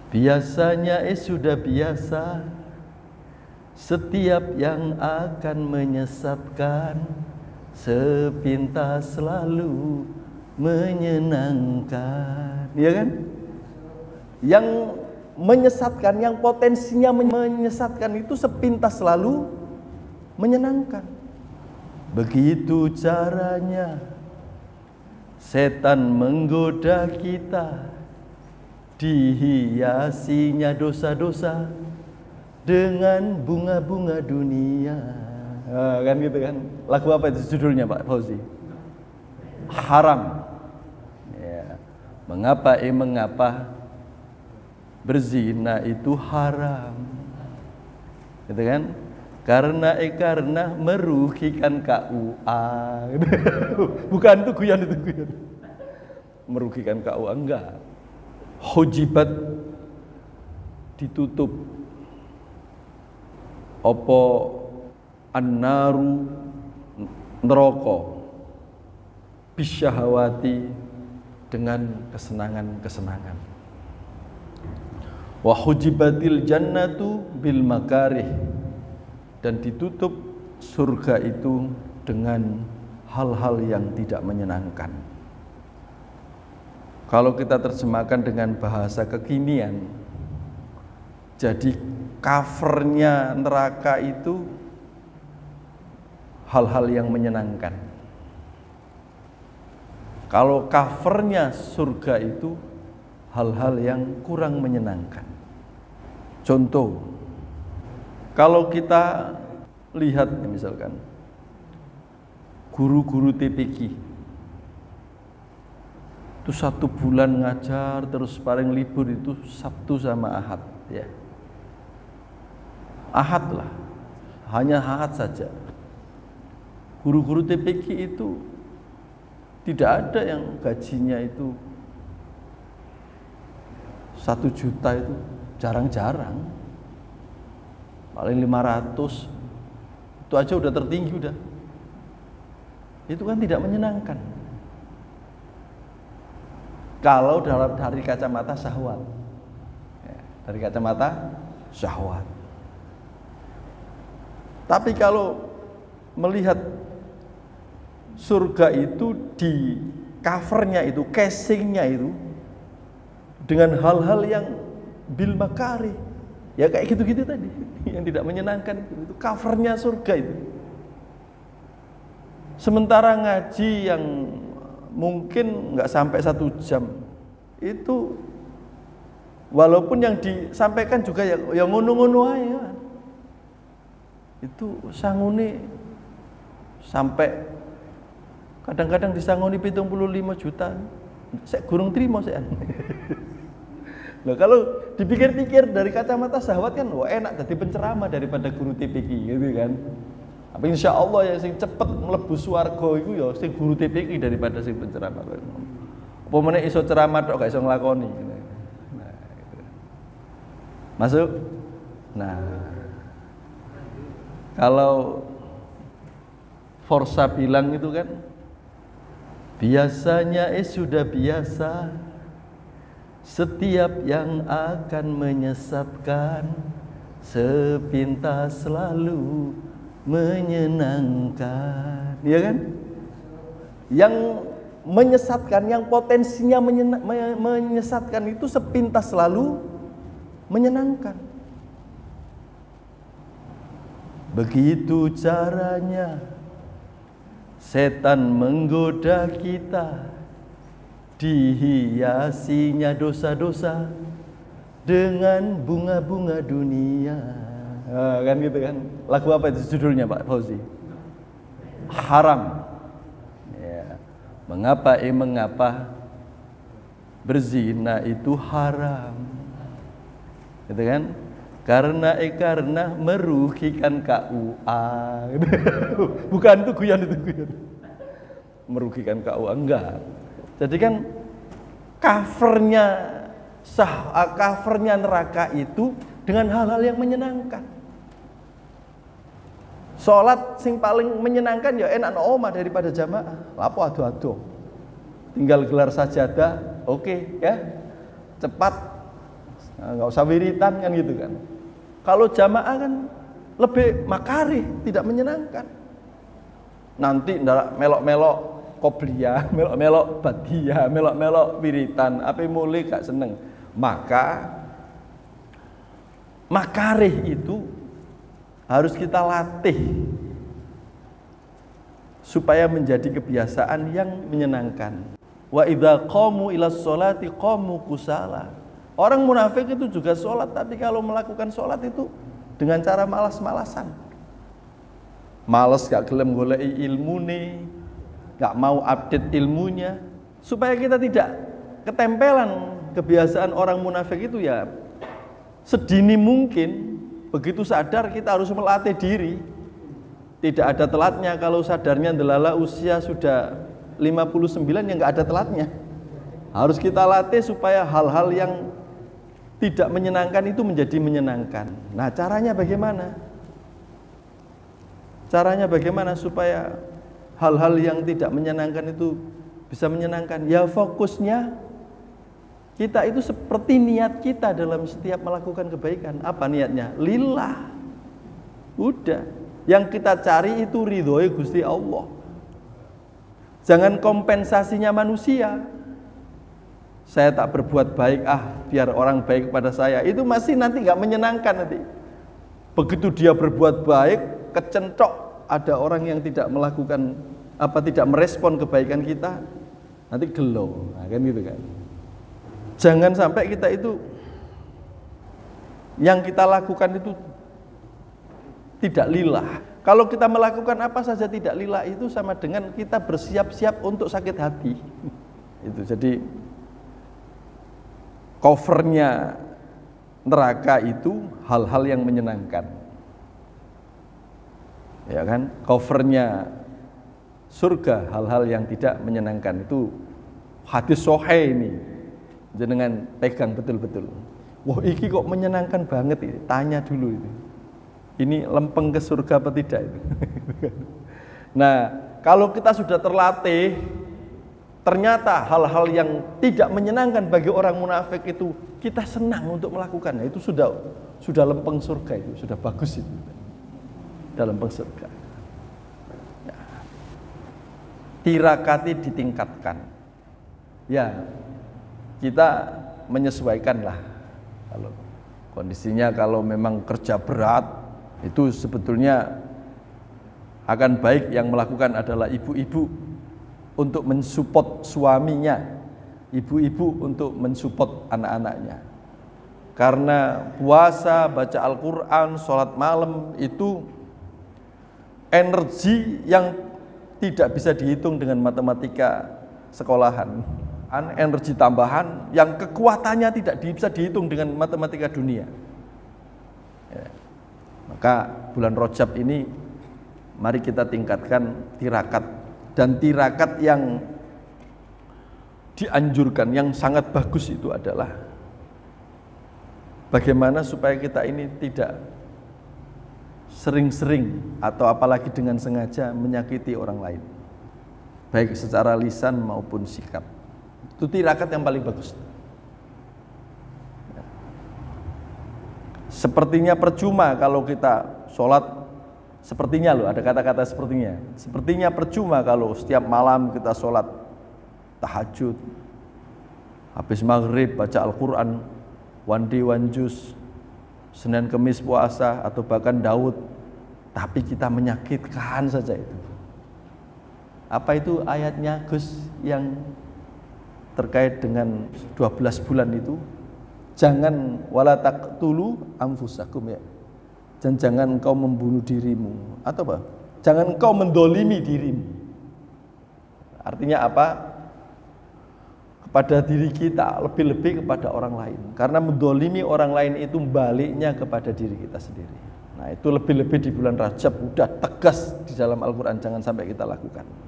Biasanya sudah biasa, setiap yang akan menyesatkan sepintas selalu menyenangkan. Iya kan? Yang menyesatkan, yang potensinya menyesatkan itu sepintas selalu menyenangkan. Begitu caranya setan menggoda kita, dihiasinya dosa-dosa dengan bunga-bunga dunia. Kan gitu kan. Lagu apa itu judulnya Pak Fauzi? Haram. Ya. Mengapa berzina itu haram? Gitu kan? Karena merugikan KUA. Bukan itu guyon. Merugikan KUA enggak. Hujibat ditutup. Apa annaru neraka bisyahawati dengan kesenangan-kesenangan. Wa hujibatil jannatu bil makarih, dan ditutup surga itu dengan hal-hal yang tidak menyenangkan. Kalau kita terjemahkan dengan bahasa kekinian, jadi covernya neraka itu hal-hal yang menyenangkan. Kalau covernya surga itu hal-hal yang kurang menyenangkan. Contoh, kalau kita lihat misalkan guru-guru TPQ itu 1 bulan ngajar, terus paling libur itu Sabtu sama Ahad, ya. Ahad lah, hanya Ahad saja. Guru-guru TPQ itu tidak ada yang gajinya itu 1 juta, itu jarang-jarang. Paling 500, itu aja udah tertinggi udah. Itu kan tidak menyenangkan. Kalau dari kacamata syahwat, ya, dari kacamata syahwat. Tapi kalau melihat surga itu di covernya itu, casingnya itu dengan hal-hal yang bil makari, ya kayak gitu-gitu tadi, yang tidak menyenangkan itu covernya surga itu. Sementara ngaji yang mungkin nggak sampai 1 jam itu, walaupun yang disampaikan juga yang ngono-ngono aja, itu sangune sampai kadang-kadang disangoni 75 juta. Saya gurung terima saya. Nah, kalau dipikir-pikir dari kacamata sahabat kan, wah enak jadi penceramah daripada guru TPQ gitu kan. Tapi insya Allah ya sing cepet mlebu swarga iku ya sing guru TPQ daripada sing penceramah. Apa meneh iso ceramah tok gak iso nglakoni. Nah, gitu. Masuk? Nah, kalau Forsa bilang itu kan, biasanya sudah biasa, setiap yang akan menyesatkan sepintas selalu menyenangkan. Iya kan? Yang menyesatkan, yang potensinya menyesatkan itu sepintas selalu menyenangkan. Begitu caranya setan menggoda kita, dihiasinya dosa-dosa dengan bunga-bunga dunia. Kan gitu kan. Lagu apa itu judulnya Pak Fauzi? Haram. Ya. Mengapa berzina itu haram? Gitu kan? Karena merugikan KUA. Bukan itu guyon. Merugikan KUA enggak. Jadi kan covernya neraka itu dengan hal-hal yang menyenangkan. Salat sing paling menyenangkan ya enak no omah daripada jamaah. Lapo ado-ado. Tinggal gelar sajadah, oke, ya. Cepat Nah, nggak usah wiritan kan gitu kan. Kalau jamaah kan lebih makarih, tidak menyenangkan. Nanti melok-melok qobliyah, melok-melok badiyah, melok-melok wiritan, apa mulai gak seneng. Maka makarih itu harus kita latih supaya menjadi kebiasaan yang menyenangkan. Wa idza qamu ilas sholati qamu kusala. Orang munafik itu juga sholat, tapi kalau melakukan sholat itu dengan cara malas-malasan. Males gak gelem goleki ilmune, gak mau update ilmunya, supaya kita tidak ketempelan kebiasaan orang munafik itu ya sedini mungkin. Begitu sadar kita harus melatih diri. Tidak ada telatnya. Kalau sadarnya delala usia sudah 59 ya nggak ada telatnya. Harus kita latih supaya hal-hal yang tidak menyenangkan itu menjadi menyenangkan. Nah, caranya bagaimana? Caranya bagaimana supaya hal-hal yang tidak menyenangkan itu bisa menyenangkan? Ya fokusnya kita itu seperti niat kita dalam setiap melakukan kebaikan. Apa niatnya? Lillah. Udah. Yang kita cari itu ridhoi Gusti Allah. Jangan kompensasinya manusia. Saya tak berbuat baik, biar orang baik kepada saya. Itu masih nanti gak menyenangkan nanti. Begitu dia berbuat baik, kecentok ada orang yang tidak melakukan tidak merespon kebaikan kita, nanti gelo. Nah, kan gitu kan. Jangan sampai kita itu yang kita lakukan itu tidak lillah. Kalau kita melakukan apa saja tidak lillah itu sama dengan kita bersiap-siap untuk sakit hati. Itu jadi covernya neraka itu hal-hal yang menyenangkan. Ya kan? Covernya surga hal-hal yang tidak menyenangkan. Itu hadis sahih ini. Jenengan pegang betul-betul. Wah, iki kok menyenangkan banget ini. Tanya dulu itu. Ini lempeng ke surga apa tidak itu. Nah, kalau kita sudah terlatih, ternyata hal-hal yang tidak menyenangkan bagi orang munafik itu kita senang untuk melakukannya. Itu sudah lempeng surga itu, sudah bagus itu. Sudah lempeng surga. Ya. Tirakati ditingkatkan. Ya, kita menyesuaikanlah. Kalau kondisinya kalau memang kerja berat, itu sebetulnya akan baik yang melakukan adalah ibu-ibu untuk mensupport suaminya, ibu-ibu untuk mensupport anak-anaknya. Karena puasa, baca Al-Quran, sholat malam itu energi yang tidak bisa dihitung dengan matematika sekolahan. Energi tambahan yang kekuatannya tidak bisa dihitung dengan matematika dunia. Ya. Maka bulan Rajab ini mari kita tingkatkan tirakat. Dan tirakat yang dianjurkan, yang sangat bagus itu adalah bagaimana supaya kita ini tidak sering-sering atau apalagi dengan sengaja menyakiti orang lain, baik secara lisan maupun sikap. Itu tirakat yang paling bagus. Sepertinya percuma kalau kita sholat, sepertinya loh, ada kata-kata sepertinya percuma kalau setiap malam kita sholat tahajud, habis maghrib baca Al-Quran, wandi wanjus, Senin Kemis puasa, atau bahkan Daud, tapi kita menyakitkan saja itu. Apa itu ayatnya Gus yang terkait dengan 12 bulan itu? Jangan wala taqtulu anfusakum ya. Dan jangan engkau membunuh dirimu. Atau apa? Jangan engkau mendolimi dirimu. Artinya apa? Kepada diri kita, lebih-lebih kepada orang lain. Karena mendolimi orang lain itu baliknya kepada diri kita sendiri. Nah, itu lebih-lebih di bulan Rajab udah tegas di dalam Al-Quran, jangan sampai kita lakukan.